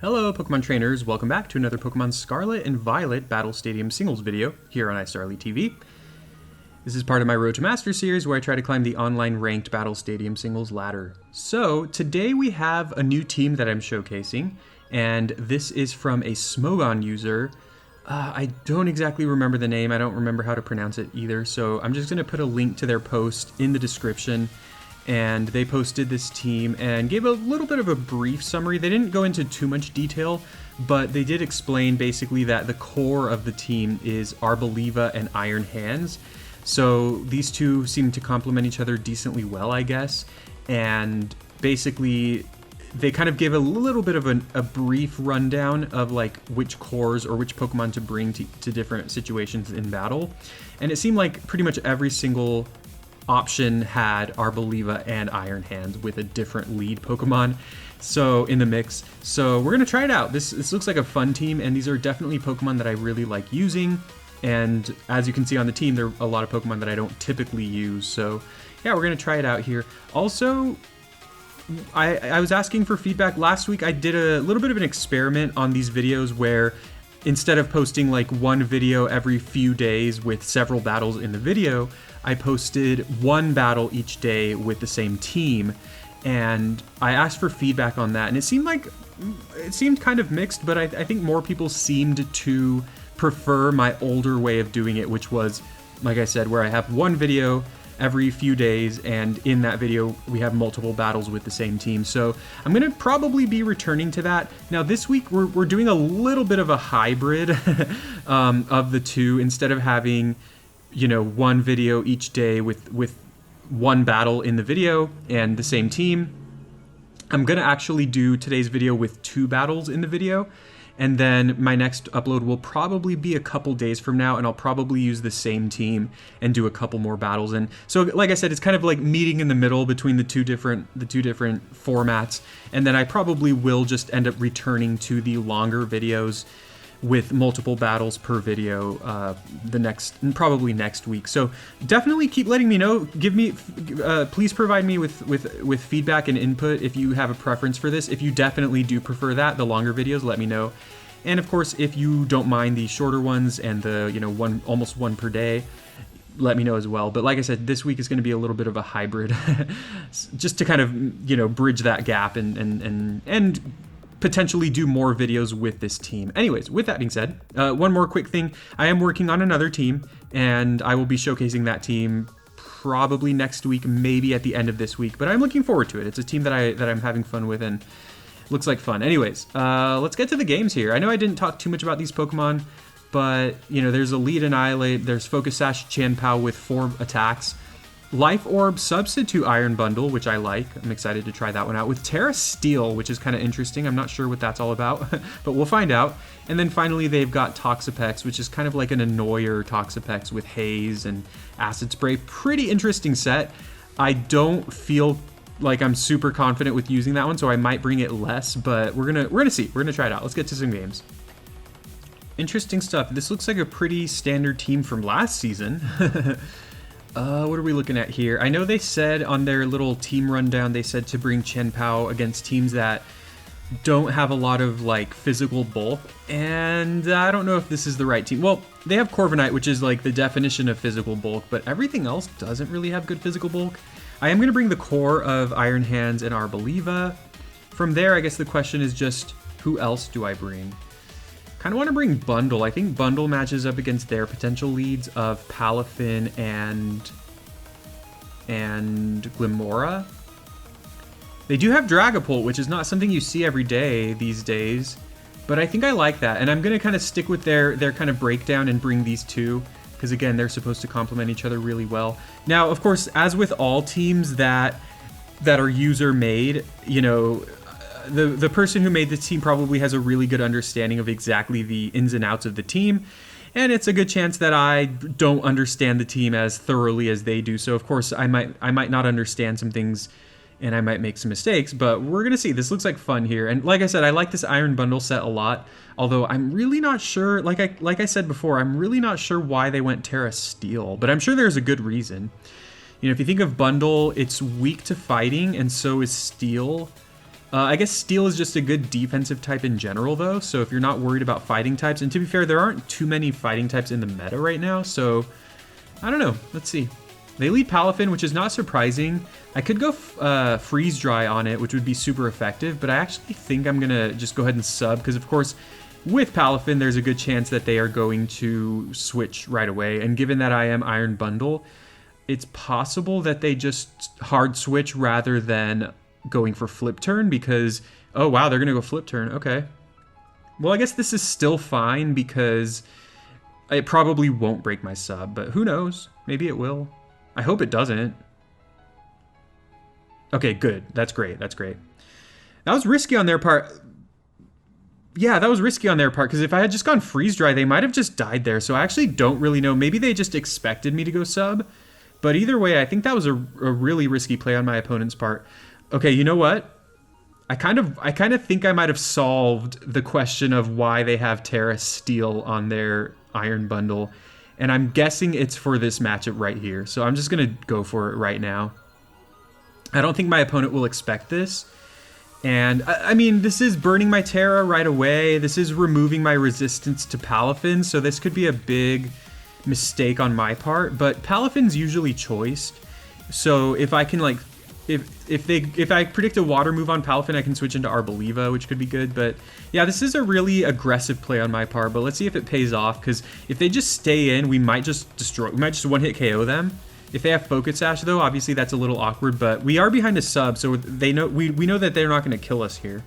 Hello Pokemon trainers, welcome back to another Pokemon Scarlet and Violet Battle Stadium singles video here on iStarly TV. This is part of my Road to Master series where I try to climb the online ranked Battle Stadium singles ladder. So today we have a new team that I'm showcasing, and this is from a Smogon user. I don't exactly remember the name, I don't remember how to pronounce it either, so I'm just going to put a link to their post in the description. And they posted this team and gave a little bit of a brief summary. They didn't go into too much detail, but they did explain basically that the core of the team is Arboliva and Iron Hands. So these two seem to complement each other decently well, I guess. And basically, they kind of gave a little bit of a brief rundown of like which cores or which Pokemon to bring to different situations in battle. And it seemed like pretty much every single option had Arboliva and Iron Hands with a different lead Pokemon in the mix. So we're gonna try it out. This looks like a fun team, and these are definitely Pokemon that I really like using. And as you can see on the team, there are a lot of Pokemon that I don't typically use. So yeah, we're gonna try it out here. Also, I was asking for feedback last week. I did a little bit of an experiment on these videos where instead of posting like one video every few days with several battles in the video, I posted one battle each day with the same team, and I asked for feedback on that, and it seemed kind of mixed, but I think more people seemed to prefer my older way of doing it, which was, like I said, where I have one video every few days, and in that video we have multiple battles with the same team. So I'm gonna probably be returning to that. Now this week we're doing a little bit of a hybrid of the two. Instead of having, you know, one video each day with one battle in the video and the same team, I'm gonna actually do today's video with two battles in the video. And then my next upload will probably be a couple days from now, and I'll probably use the same team and do a couple more battles. And so, like I said, it's kind of like meeting in the middle between the two different formats. And then I probably will just end up returning to the longer videos with multiple battles per video probably next week. So definitely keep letting me know. Please provide me with feedback and input if you have a preference for this. If you definitely do prefer that, the longer videos, let me know. And of course, if you don't mind the shorter ones and the, you know, almost one per day, let me know as well. But like I said, this week is going to be a little bit of a hybrid just to kind of, you know, bridge that gap and potentially do more videos with this team. Anyways, with that being said, one more quick thing. I am working on another team, and I will be showcasing that team probably next week, maybe at the end of this week, but I'm looking forward to it. It's a team that I'm having fun with, and looks like fun. Anyways, let's get to the games here. I know I didn't talk too much about these Pokemon, but, you know, there's Elite Annihilate, there's Focus Sash Chien-Pao with 4 attacks, Life Orb Substitute Iron Bundle, which I like. I'm excited to try that one out. With Tera Steel, which is kind of interesting. I'm not sure what that's all about, but we'll find out. And then finally, they've got Toxapex, which is kind of like an annoyer Toxapex with Haze and Acid Spray. Pretty interesting set. I don't feel like I'm super confident with using that one, so I might bring it less, but we're gonna see. We're gonna try it out. Let's get to some games. Interesting stuff. This looks like a pretty standard team from last season. What are we looking at here? I know they said on their little team rundown, they said to bring Chien-Pao against teams that don't have a lot of like physical bulk, and I don't know if this is the right team. Well, they have Corviknight, which is like the definition of physical bulk, but everything else doesn't really have good physical bulk. I am going to bring the core of Iron Hands and Arboliva. From there, I guess the question is just, who else do I bring? Kind of want to bring Bundle. I think Bundle matches up against their potential leads of Palafin and Glimmora. They do have Dragapult, which is not something you see every day these days, but I think I like that. And I'm going to kind of stick with their kind of breakdown and bring these two, because again, they're supposed to complement each other really well. Now, of course, as with all teams that are user made, you know, the person who made this team probably has a really good understanding of exactly the ins and outs of the team, and it's a good chance that I don't understand the team as thoroughly as they do. So of course I might not understand some things, and I might make some mistakes, but we're gonna see. This looks like fun here, and like I said, I like this Iron Bundle set a lot. Although I'm really not sure, like I said before, I'm really not sure why they went Tera Steel, but I'm sure there's a good reason. You know, if you think of Bundle, it's weak to fighting, and so is Steel. I guess Steel is just a good defensive type in general, though, so if you're not worried about fighting types, and to be fair, there aren't too many fighting types in the meta right now, so I don't know. Let's see. They lead Palafin, which is not surprising. I could go Freeze Dry on it, which would be super effective, but I actually think I'm going to just go ahead and sub, because of course, with Palafin, there's a good chance that they are going to switch right away, and given that I am Iron Bundle, it's possible that they just hard switch rather than going for flip turn because, oh wow, they're gonna go flip turn, okay. Well, I guess this is still fine because it probably won't break my sub, but who knows? Maybe it will. I hope it doesn't. Okay, good. That's great. That's great. That was risky on their part. Yeah, that was risky on their part because if I had just gone freeze dry, they might have just died there. So I actually don't really know. Maybe they just expected me to go sub. But either way, I think that was a really risky play on my opponent's part. Okay, you know what? I kind of think I might have solved the question of why they have Tera Steel on their Iron Bundle. And I'm guessing it's for this matchup right here. So I'm just going to go for it right now. I don't think my opponent will expect this. And, I mean, this is burning my Tera right away. This is removing my resistance to Palafin. So this could be a big mistake on my part. But Palafin's usually choiced. So if I can, like, if I predict a water move on Palafin, I can switch into Arboliva, which could be good. But yeah, this is a really aggressive play on my part. But let's see if it pays off, because if they just stay in, we might just one-hit KO them. If they have Focus Sash, though, obviously that's a little awkward. But we are behind a sub, so they know we know that they're not going to kill us here.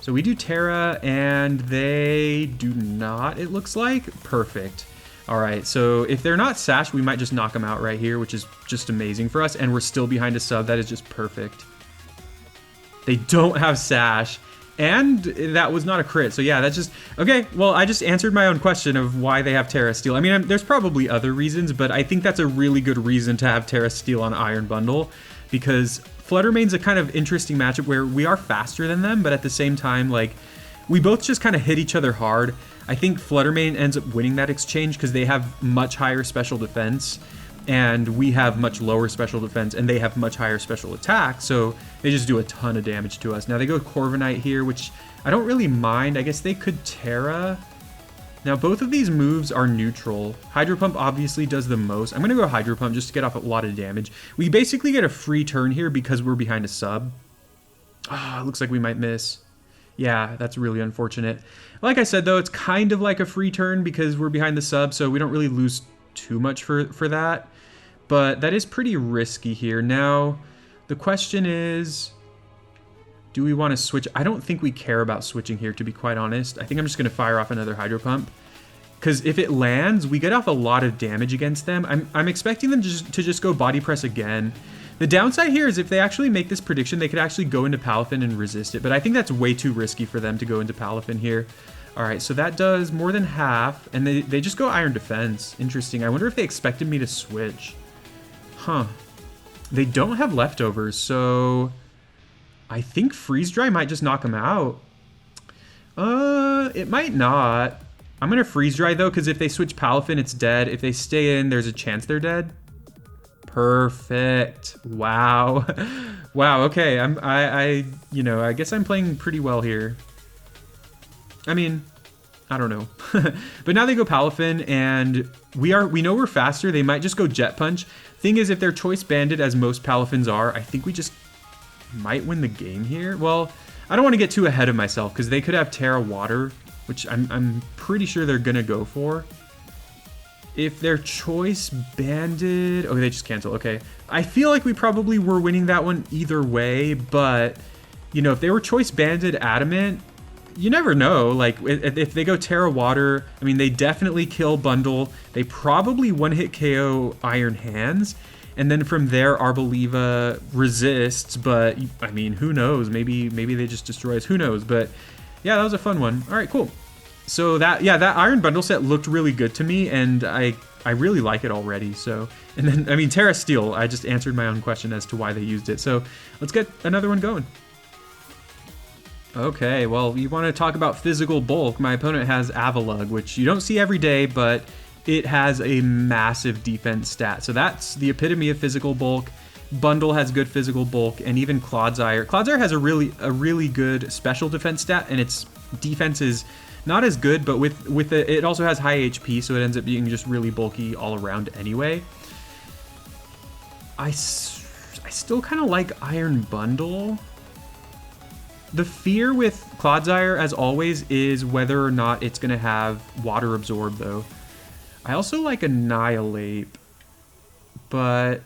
So we do Tera, and they do not. It looks like perfect. All right, so if they're not Sash, we might just knock them out right here, which is just amazing for us, and we're still behind a sub. That is just perfect. They don't have Sash, and that was not a crit, so yeah, that's just... Okay, well, I just answered my own question of why they have Tera Steel. I mean, there's probably other reasons, but I think that's a really good reason to have Tera Steel on Iron Bundle, because Fluttermane's a kind of interesting matchup where we are faster than them, but at the same time, like, we both just kind of hit each other hard. I think Fluttermane ends up winning that exchange because they have much higher special defense and we have much lower special defense and they have much higher special attack, so they just do a ton of damage to us. Now they go Corviknight here, which I don't really mind. I guess they could Tera. Now both of these moves are neutral. Hydro Pump obviously does the most. I'm going to go Hydro Pump just to get off a lot of damage. We basically get a free turn here because we're behind a sub. Ah, it looks like we might miss. Yeah, that's really unfortunate. Like I said, though, it's kind of like a free turn because we're behind the sub, so we don't really lose too much for that. But that is pretty risky here. Now, the question is, do we want to switch? I don't think we care about switching here, to be quite honest. I think I'm just going to fire off another Hydro Pump. Because if it lands, we get off a lot of damage against them. I'm expecting them to just go Body Press again. The downside here is if they actually make this prediction, they could actually go into Palafin and resist it. But I think that's way too risky for them to go into Palafin here. All right, so that does more than half. And they just go Iron Defense. Interesting. I wonder if they expected me to switch. Huh. They don't have leftovers, so I think Freeze Dry might just knock them out. It might not. I'm going to Freeze Dry, though, because if they switch Palafin, it's dead. If they stay in, there's a chance they're dead. Perfect. Wow. Wow. Okay. I guess I'm playing pretty well here. I mean, I don't know. But now they go Palafin, and we know we're faster. They might just go Jet Punch. Thing is, if they're Choice Banded, as most Palafins are, I think we just might win the game here. Well, I don't want to get too ahead of myself because they could have Tera Water, which I'm pretty sure they're gonna go for. If they're Choice Banded... Oh, they just cancel. Okay. I feel like we probably were winning that one either way, but, you know, if they were Choice Banded Adamant, you never know. Like, if they go Tera Water, I mean, they definitely kill Bundle. They probably one-hit KO Iron Hands. And then from there, Arboliva resists, but, I mean, who knows? Maybe they just destroy us. Who knows? But, yeah, that was a fun one. All right, cool. So that Iron Bundle set looked really good to me, and I really like it already. So, and then, I mean, Tera Steel, I just answered my own question as to why they used it. So let's get another one going. Okay, well, you want to talk about physical bulk. My opponent has Avalugg, which you don't see every day, but it has a massive defense stat. So that's the epitome of physical bulk. Bundle has good physical bulk, and even Clodsire. Clodsire has a really good special defense stat, and its defense is not as good, but with it also has high HP, so it ends up being just really bulky all around anyway. I still kind of like Iron Bundle. The fear with Clodsire, as always, is whether or not it's going to have Water Absorb, though. I also like Annihilate, but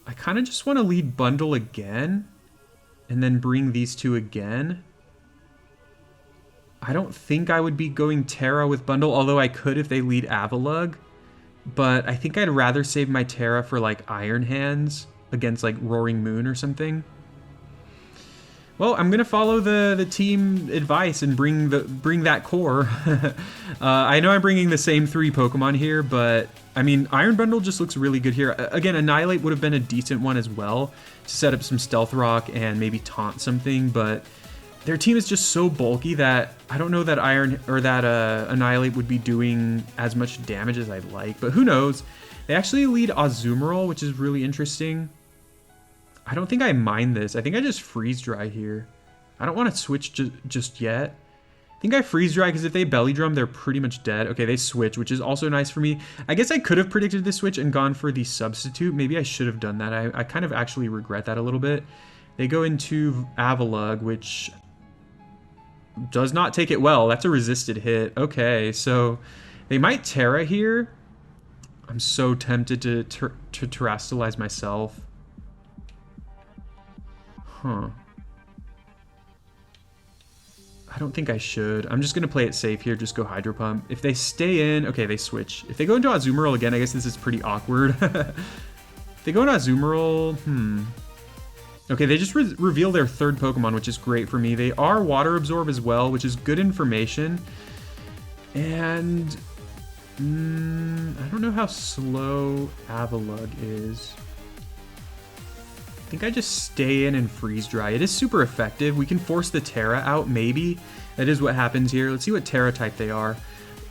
I kind of just want to lead Bundle again and then bring these two again. I don't think I would be going Tera with Bundle, although I could if they lead Avalugg. But I think I'd rather save my Tera for like Iron Hands against like Roaring Moon or something. Well, I'm gonna follow the team advice and bring that core. I know I'm bringing the same 3 Pokemon here, but I mean, Iron Bundle just looks really good here. Again, Annihilate would have been a decent one as well to set up some Stealth Rock and maybe taunt something, but their team is just so bulky that I don't know that Annihilate would be doing as much damage as I'd like, but who knows? They actually lead Azumarill, which is really interesting. I don't think I mind this. I think I just Freeze Dry here. I don't want to switch just yet. I think I Freeze Dry because if they Belly Drum, they're pretty much dead. Okay, they switch, which is also nice for me. I guess I could have predicted this switch and gone for the substitute. Maybe I should have done that. I kind of actually regret that a little bit. They go into Avalugg, which does not take it well. That's a resisted hit. Okay, so they might Tera here. I'm so tempted to Terastallize myself. Huh. I don't think I should. I'm just going to play it safe here. Just go Hydro Pump. If they stay in... Okay, they switch. If they go into Azumarill again, I guess this is pretty awkward. If they go into Azumarill... Okay, they just reveal their 3rd Pokemon, which is great for me. They are Water Absorb as well, which is good information. And... I don't know how slow Avalugg is. I think I just stay in and Freeze Dry. It is super effective. We can force the Tera out, maybe. That is what happens here. Let's see what Tera type they are.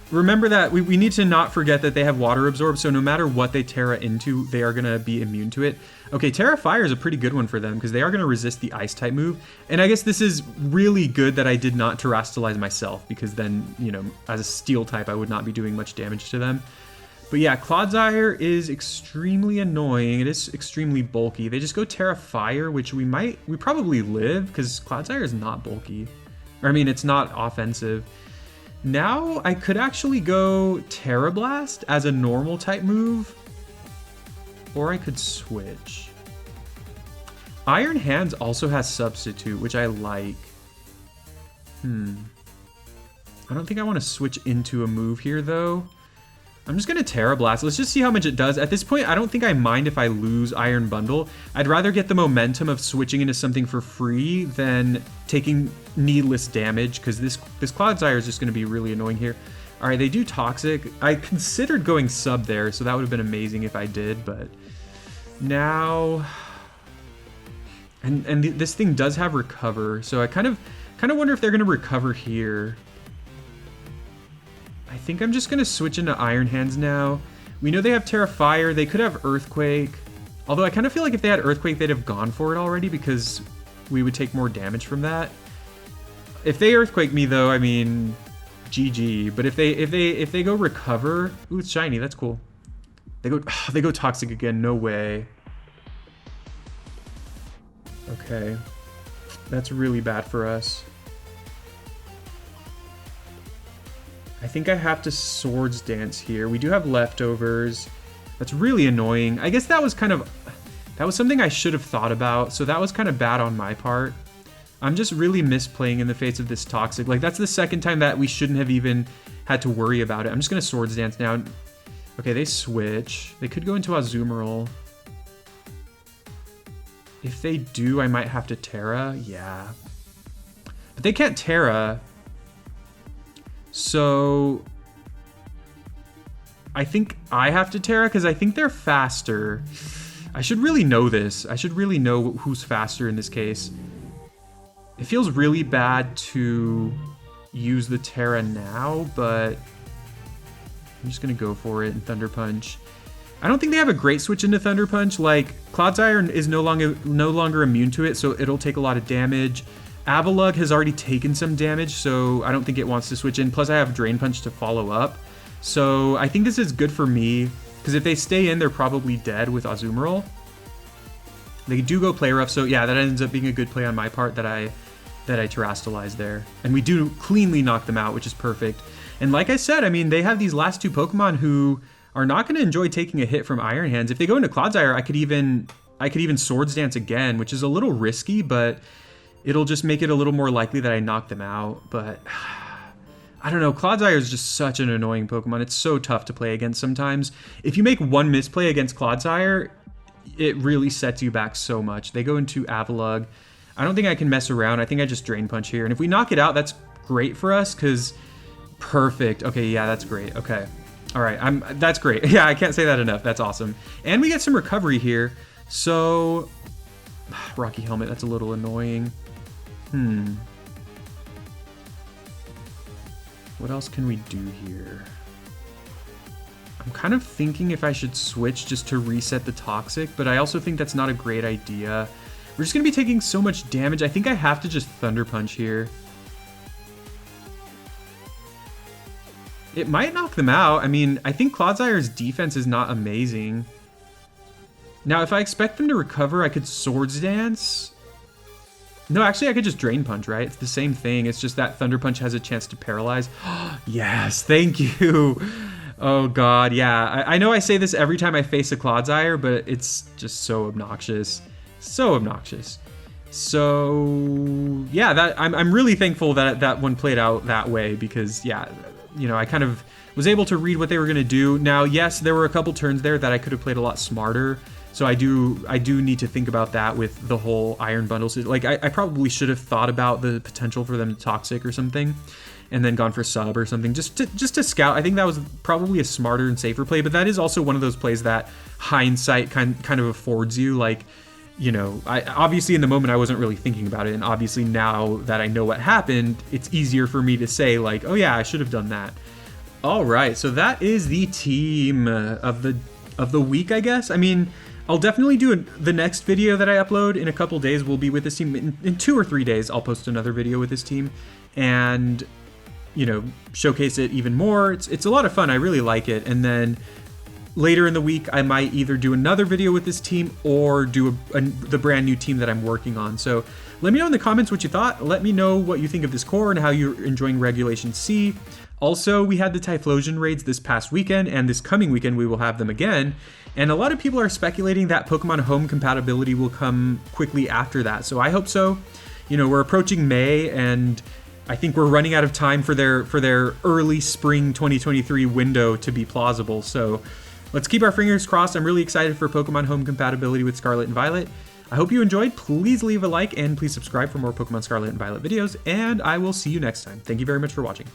Remember that we need to not forget that they have Water Absorb, so no matter what they Tera into, they are going to be immune to it. Okay, Tera Fire is a pretty good one for them, because they are going to resist the Ice type move. And I guess this is really good that I did not Terastallize myself, because then, you know, as a Steel type, I would not be doing much damage to them. But yeah, Clodsire is extremely annoying. It is extremely bulky. They just go Tera Fire, which we probably live, because Clodsire is not bulky. Or I mean, it's not offensive. Now I could actually go Tera Blast as a normal type move, or I could switch. Iron Hands also has Substitute, which I like. I don't think I want to switch into a move here though. I'm just going to Tera Blast. Let's just see how much it does. At this point, I don't think I mind if I lose Iron Bundle. I'd rather get the momentum of switching into something for free than taking needless damage, because this Clodsire is just going to be really annoying here. All right, they do Toxic. I considered going sub there, so that would have been amazing if I did, but now... And this thing does have Recover, so I kind of wonder if they're going to Recover here. I think I'm just going to switch into Iron Hands now. We know they have Tera Fire. They could have Earthquake. Although I kind of feel like if they had Earthquake, they'd have gone for it already because we would take more damage from that. If they Earthquake me though, I mean, GG. But if they go Recover, ooh, it's shiny. That's cool. They go Toxic again. No way. Okay. That's really bad for us. I think I have to Swords Dance here. We do have leftovers. That's really annoying. I guess that was something I should have thought about, so that was kind of bad on my part. I'm just really misplaying in the face of this Toxic. Like, that's the second time that we shouldn't have even had to worry about it. I'm just going to Swords Dance now. Okay, they switch. They could go into Azumarill. If they do, I might have to Tera. Yeah. But they can't Tera. So I think I have to Tera because I think they're faster. I should really know this. I should really know who's faster in this case. It feels really bad to use the Tera now, but I'm just going to go for it and Thunder Punch. I don't think they have a great switch into Thunder Punch. Like, Clodsire is no longer immune to it, so it'll take a lot of damage. Avalugg has already taken some damage, so I don't think it wants to switch in. Plus, I have Drain Punch to follow up. So I think this is good for me, because if they stay in, they're probably dead with Azumarill. They do go Play Rough, so yeah, that ends up being a good play on my part that I Terrastalize there. And we do cleanly knock them out, which is perfect. And like I said, I mean, they have these last two Pokemon who are not going to enjoy taking a hit from Iron Hands. If they go into Clodsire, I could even Swords Dance again, which is a little risky, but it'll just make it a little more likely that I knock them out. But I don't know, Clodsire is just such an annoying Pokemon. It's so tough to play against sometimes. If you make one misplay against Clodsire, it really sets you back so much. They go into Avalugg. I don't think I can mess around. I think I just Drain Punch here. And if we knock it out, that's great for us, because perfect. Okay, yeah, that's great. Okay. All right, that's great. Yeah, I can't say that enough. That's awesome. And we get some recovery here. So, Rocky Helmet, that's a little annoying. What else can we do here? I'm kind of thinking if I should switch just to reset the Toxic, but I also think that's not a great idea. We're just going to be taking so much damage. I think I have to just Thunder Punch here. It might knock them out. I mean, I think Clodsire's defense is not amazing. Now, if I expect them to recover, I could Swords Dance. No, actually, I could just Drain Punch, right? It's the same thing. It's just that Thunder Punch has a chance to paralyze. Yes, thank you. Oh, God, yeah. I know I say this every time I face a Clodsire, but it's just so obnoxious. So obnoxious. So, yeah, I'm really thankful that that one played out that way, because, yeah, you know, I kind of was able to read what they were going to do. Now, yes, there were a couple turns there that I could have played a lot smarter. So I do need to think about that with the whole Iron Bundle. Like, I probably should have thought about the potential for them to Toxic or something, and then gone for Sub or something, just to scout. I think that was probably a smarter and safer play, but that is also one of those plays that hindsight kind of affords you. Like, you know, obviously in the moment I wasn't really thinking about it, and obviously now that I know what happened, it's easier for me to say, like, oh yeah, I should have done that. All right, so that is the team of the week, I guess. I mean, I'll definitely do the next video that I upload in a couple days. Will be with this team. In 2 or 3 days, I'll post another video with this team and, you know, showcase it even more. It's a lot of fun. I really like it. And then later in the week, I might either do another video with this team or do the brand new team that I'm working on. So let me know in the comments what you thought. Let me know what you think of this core and how you're enjoying Regulation C. Also, we had the Typhlosion raids this past weekend, and this coming weekend we will have them again. And a lot of people are speculating that Pokemon Home compatibility will come quickly after that. So I hope so. You know, we're approaching May, and I think we're running out of time for their early spring 2023 window to be plausible. So let's keep our fingers crossed. I'm really excited for Pokemon Home compatibility with Scarlet and Violet. I hope you enjoyed. Please leave a like and please subscribe for more Pokemon Scarlet and Violet videos, and I will see you next time. Thank you very much for watching.